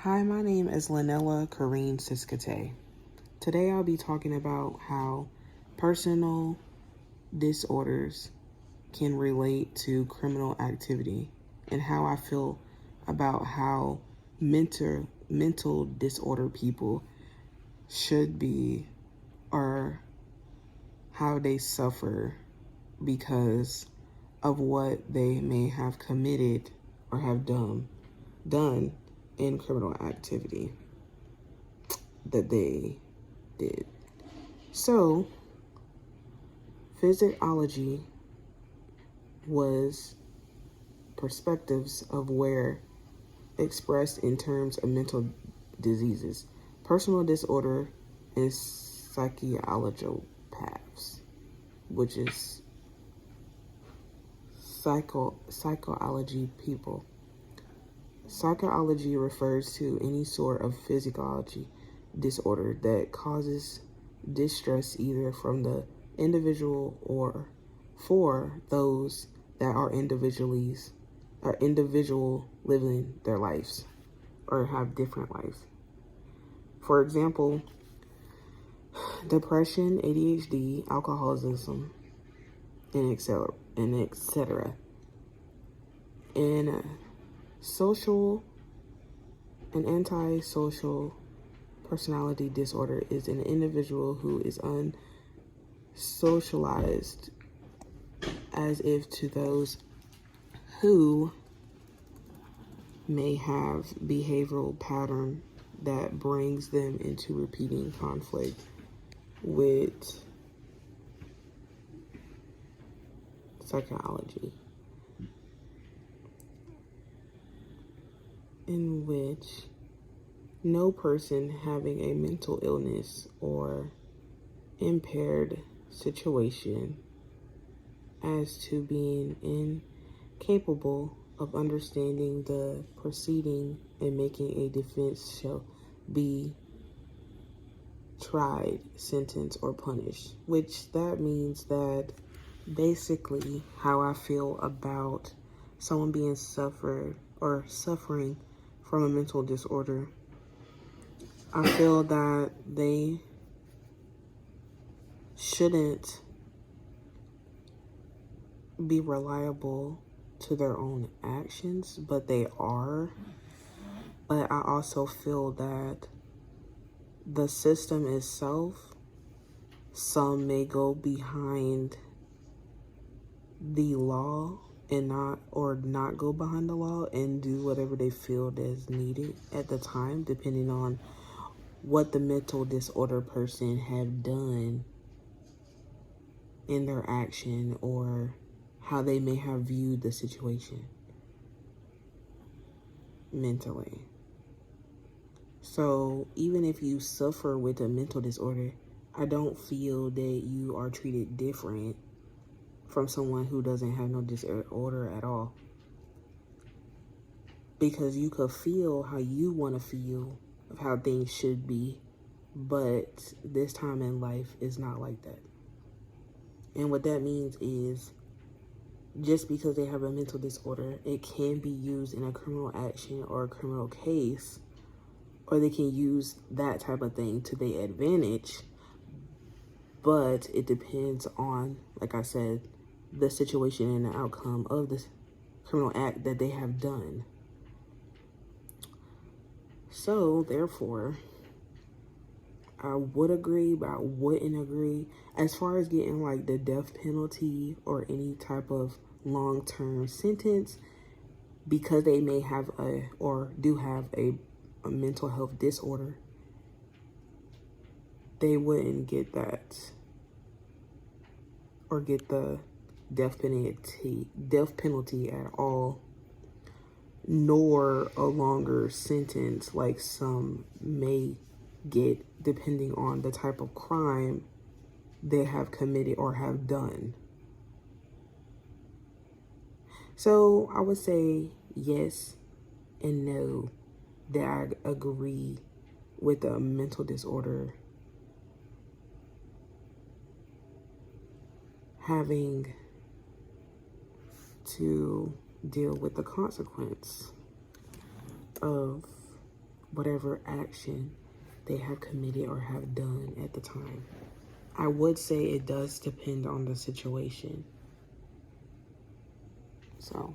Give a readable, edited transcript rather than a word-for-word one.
Hi, my name is Lanella Kareen Siskate. Today I'll be talking about how personal disorders can relate to criminal activity and how I feel about how mental disorder people should be or how they suffer because of what they may have committed or have done in criminal activity that they did. So, physiology was perspectives of where expressed in terms of mental diseases, personal disorder, and psychologists, which is psychology people. Psychology refers to any sort of physiology disorder that causes distress either from the individual or for those that are individual living their lives or have different lives. For example, depression, ADHD, alcoholism, and etc. And social and antisocial personality disorder is an individual who is unsocialized as if to those who may have behavioral pattern that brings them into repeating conflict with psychology, in which no person having a mental illness or impaired situation as to being incapable of understanding the proceeding and making a defense shall be tried, sentenced, or punished, which that means that basically how I feel about someone being suffering from a mental disorder. I feel that they shouldn't be reliable to their own actions, but they are. But I also feel that the system itself, some may go behind the law and not go behind the law and do whatever they feel is needed at the time, depending on what the mental disorder person have done in their action or how they may have viewed the situation mentally. So even if you suffer with a mental disorder, I don't feel that you are treated different from someone who doesn't have no disorder at all. Because you could feel how you want to feel of how things should be, but this time in life is not like that. And what that means is just because they have a mental disorder, it can be used in a criminal action or a criminal case, or they can use that type of thing to their advantage. But it depends on, like I said, the situation and the outcome of the criminal act that they have done. So, therefore, I would agree, but I wouldn't agree. As far as getting like the death penalty or any type of long-term sentence, because they may have or do have a mental health disorder, they wouldn't get that or get the death penalty at all, nor a longer sentence like some may get depending on the type of crime they have committed or have done. So I would say yes and no, that I agree with the mental disorder having to deal with the consequence of whatever action they have committed or have done at the time. I would say it does depend on the situation. So